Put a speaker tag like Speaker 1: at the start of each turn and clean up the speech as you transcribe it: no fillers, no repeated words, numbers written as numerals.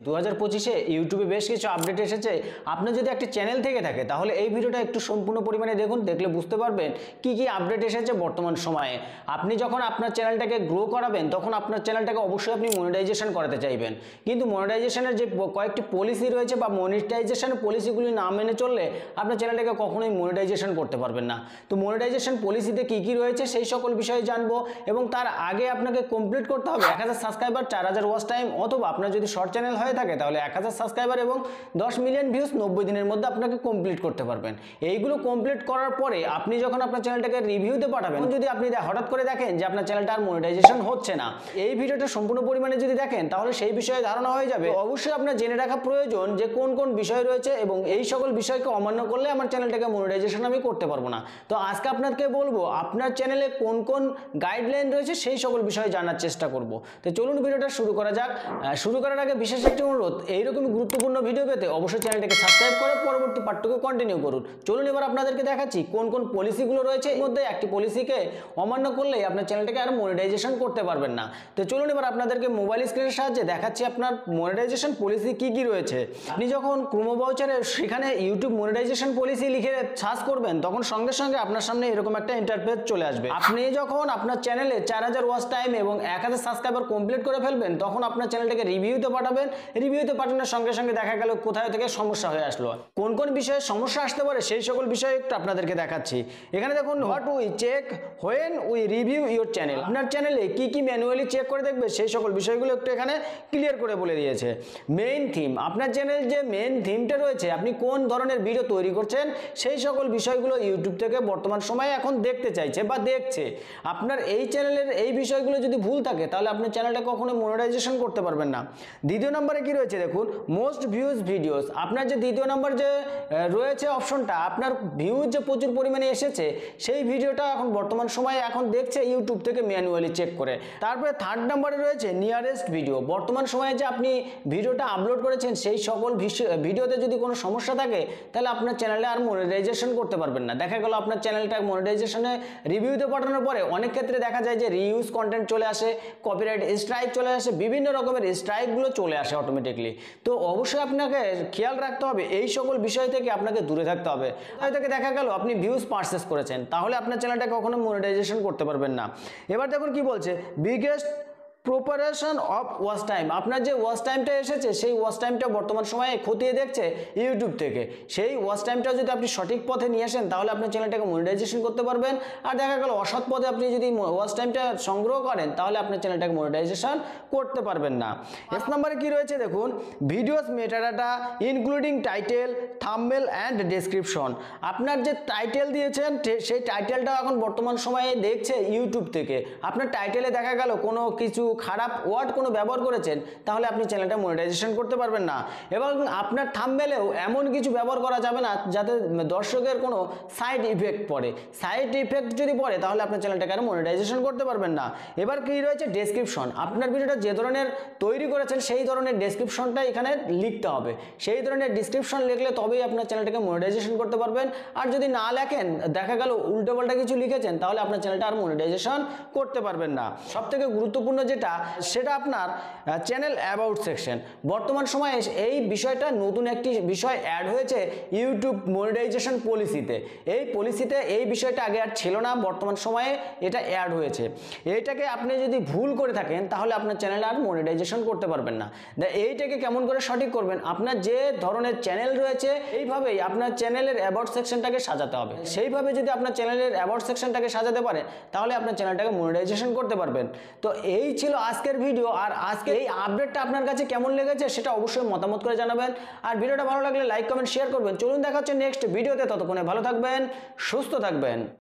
Speaker 1: 2025-এ ইউটিউবে বেশ কিছু আপডেট এসেছে। আপনি যদি একটি চ্যানেল থেকে থাকে তাহলে এই ভিডিওটা একটু সম্পূর্ণ পরিমাণে দেখুন, দেখলে বুঝতে পারবেন কি কি আপডেট এসেছে বর্তমান সময়ে। আপনি যখন আপনার চ্যানেলটাকে গ্রো করাবেন তখন আপনার চ্যানেলটাকে অবশ্যই আপনি মনিটাইজেশন করাতে চাইবেন, কিন্তু মনিটাইজেশনের যে কয়েকটি পলিসি রয়েছে বা মনিটাইজেশনের পলিসিগুলি না মেনে চললে আপনার চ্যানেলটাকে কখনোই মনিটাইজেশন করতে পারবেন না। তো মনিটাইজেশন পলিসিতে কি কি রয়েছে সেই সকল বিষয়ে জানবো, এবং তার আগে আপনাকে কমপ্লিট করতে হবে 1000 সাবস্ক্রাইবার, 4000 ওয়াচ টাইম, অথবা আপনার যদি শর্ট চ্যানেল হয়ে থাকে তাহলে 1000 সাবস্ক্রাইবার এবং 10 মিলিয়ন ভিউজ 90 দিনের মধ্যে আপনাকে কমপ্লিট করতে পারবেন। এইগুলো কমপ্লিট করার পরে আপনি যখন আপনার চ্যানেলটাকে রিভিউতে পাঠাবেন, যদি আপনি হঠাৎ করে দেখেন যে আপনার চ্যানেলটা আর মনিটাইজেশন হচ্ছে না, এই ভিডিওটা সম্পূর্ণ পরিমাণে যদি দেখেন তাহলে সেই বিষয়ে ধারণা হয়ে যাবে। অবশ্যই আপনার জেনে রাখা প্রয়োজন যে কোন কোন বিষয় রয়েছে এবং এই সকল বিষয়কে অমান্য করলে আমার চ্যানেলটাকে মনিটাইজেশন আমি করতে পারবো না। তো আজকে আপনাকে বলবো আপনার চ্যানেলে কোন কোন গাইডলাইন রয়েছে সেই সকল বিষয়ে জানার চেষ্টা করব। তো চলুন ভিডিওটা শুরু করা যাক। শুরু করার আগে বিশেষ একটি অনুরোধ, এইরকম গুরুত্বপূর্ণ ভিডিও পেতে অবশ্যই চ্যানেলটাকে সাবস্ক্রাইব করে পরবর্তী পার্টটুকু কন্টিনিউ করুন। চলুন এবার আপনাদেরকে দেখাচ্ছি কোন কোন পলিসিগুলো রয়েছে। এর মধ্যে একটি পলিসিকে অমান্য করলেই আপনার চ্যানেলটাকে আর মনিটাইজেশন করতে পারবেন না। তো চলুন এবার আপনাদেরকে মোবাইল স্ক্রিনের সাহায্যে দেখাচ্ছি আপনার মনিটাইজেশন পলিসি কি কি রয়েছে। আপনি যখন ক্রোমো ব্রাউজারে সেখানে ইউটিউব মনিটাইজেশন পলিসি লিখে সার্চ করবেন তখন সঙ্গে সঙ্গে আপনার সামনে এরকম একটা ইন্টারফেস চলে আসবে। আপনি যখন আপনার চ্যানেলে 4000 ওয়াচ টাইম এবং 1000 সাবস্ক্রাইবার কমপ্লিট করে ফেলবেন তখন আপনার চ্যানেলটাকে রিভিউতে পাঠাবেন। রিভিউতে পাঠানোর সঙ্গে সঙ্গে দেখা গেল কোথায় থেকে সমস্যা হয়ে আসলো, কোন কোন বিষয়ে সমস্যা আসতে পারে সেই সকল বিষয়ে একটু আপনাদেরকে দেখাচ্ছি। এখানে দেখুন, what we check when we review your channel. আপনার চ্যানেলে কি কি ম্যানুয়ালি চেক করে দেখবে সেই সকল বিষয়গুলো একটু এখানে ক্লিয়ার করে বলে দিয়েছে। মেইন থিম, আপনার চ্যানেল যে মেইন থিমটা রয়েছে, আপনি কোন ধরনের ভিডিও তৈরি করছেন সেই সকল বিষয়গুলো ইউটিউব থেকে বর্তমান সময়ে এখন দেখতে চাইছে বা দেখছে। আপনার এই চ্যানেলের এই বিষয়গুলো যদি ভুল থাকে তাহলে আপনার চ্যানেলটা কখনো মনিটাইজেশন করতে পারবেন না। দ্বিতীয় নম্বরে কি রয়েছে দেখুন, মোস্ট ভিউজ ভিডিওস। আপনার যে দ্বিতীয় নম্বর যে রয়েছে অপশনটা, আপনার ভিউজ যে প্রচুর পরিমাণে এসেছে সেই ভিডিওটা এখন বর্তমান সময়ে এখন দেখছে ইউটিউব থেকে ম্যানুয়ালি চেক করে। তারপরে থার্ড নম্বরে রয়েছে নিয়ারেস্ট ভিডিও। বর্তমান সময়ে যে আপনি ভিডিওটা আপলোড করেছেন সেই সকল ভিডিওতে যদি কোনো সমস্যা থাকে তাহলে আপনার চ্যানেলে আর মনিটাইজেশন করতে পারবেন না। দেখা গেল আপনার চ্যানেলটা মনিটাইজেশনে রিভিউতে পাঠানোর পরে অনেক ক্ষেত্রে দেখা যায় যে রিইউজ কন্টেন্ট চলে আসে, কপিরাইট স্ট্রাইক চলে আসে, বিভিন্ন রকমের স্ট্রাইকগুলো চলে আসে অটোমেটিকলি। তো অবশ্যই আপনাকে খেয়াল রাখতে হবে এই সকল বিষয় থেকে আপনাকে দূরে থাকতে হবে। তাই থেকে দেখা গেল আপনি ভিউজ পারচেস করেছেন তাহলে আপনার চ্যানেলটা কখনো মনিটাইজেশন করতে পারবেন না। এবার দেখুন কি বলছে, biggest proportion of watch time. আপনার যে ওয়াচ টাইমটা এসেছে সেই ওয়াচ টাইমটা বর্তমান সময়ে খতিয়ে দেখছে ইউটিউব থেকে। সেই ওয়াচ টাইমটা যদি আপনি সঠিক পথে নিয়ে আসেন তাহলে আপনার চ্যানেলটাকে মনিটাইজেশন করতে পারবেন। আর দেখা গেল অসৎ পথে আপনি যদি ওয়াচ টাইমটা সংগ্রহ করেন তাহলে আপনার চ্যানেলটাকে মনিটাইজেশন করতে পারবেন না। 1 নম্বরে কি রয়েছে দেখুন, videos metadata including title, thumbnail and description. আপনার যে টাইটেল দিয়েছেন সেই টাইটেলটা এখন বর্তমান সময়ে দেখছে ইউটিউব থেকে। আপনার টাইটেলে দেখা গেল কোনো কিছু খারাপ ওয়ার্ড কোনো ব্যবহার করেছেন তাহলে আপনি চ্যানেলটা মনিটাইজেশন করতে পারবেন না। এবং আপনার থাম্বনেলেও এমন কিছু ব্যবহার করা যাবে না যাতে দর্শকের কোনো সাইড ইফেক্ট পড়ে। সাইড ইফেক্ট যদি পড়ে তাহলে আপনার চ্যানেলটাকে আর মনিটাইজেশন করতে পারবেন না। এবার কি রয়েছে, ডেসক্রিপশন। আপনার ভিডিওটা যে ধরনের তৈরি করেছেন সেই ধরনের ডেসক্রিপশনটা এখানে লিখতে হবে। সেই ধরনের ডেসক্রিপশন লিখলে তবেই আপনার চ্যানেলটাকে মনিটাইজেশন করতে পারবেন। আর যদি না লেখেন, দেখা গেল উল্টোপাল্টা কিছু লিখেছেন, তাহলে আপনার চ্যানেলটা আর মনিটাইজেশন করতে পারবেন না। সবথেকে গুরুত্বপূর্ণ যেটা সেটা আপনার চ্যানেল অ্যাবাউট সেকশন। বর্তমান সময়ে এই বিষয়টা নতুন একটি বিষয় অ্যাড হয়েছে ইউটিউব মনিটাইজেশন পলিসিতে। এই পলিসিতে এই বিষয়টা আগে আর ছিল না, বর্তমান সময়ে এটা অ্যাড হয়েছে। এইটাকে আপনি যদি ভুল করে থাকেন তাহলে আপনার চ্যানেল আর মনিটাইজেশন করতে পারবেন না। এইটাকে কেমন করে সঠিক করবেন, আপনার যে ধরনের চ্যানেল রয়েছে এইভাবেই আপনার চ্যানেলের অ্যাবাউট সেকশনটাকে সাজাতে হবে। সেইভাবে যদি আপনার চ্যানেলের অ্যাবাউট সেকশনটাকে সাজাতে পারেন তাহলে আপনার চ্যানেলটাকে মনিটাইজেশন করতে পারবেন। তো এই ছিল আজকের ভিডিও। আর আজকে এই আপডেটটা আপনার কাছে কেমন লেগেছে সেটা অবশ্যই মতামত করে জানাবেন। আর ভিডিওটা ভালো লাগলে লাইক কমেন্ট শেয়ার করবেন। চলুন দেখা হচ্ছে নেক্সট ভিডিওতে। ততক্ষণে ভালো থাকবেন, সুস্থ থাকবেন।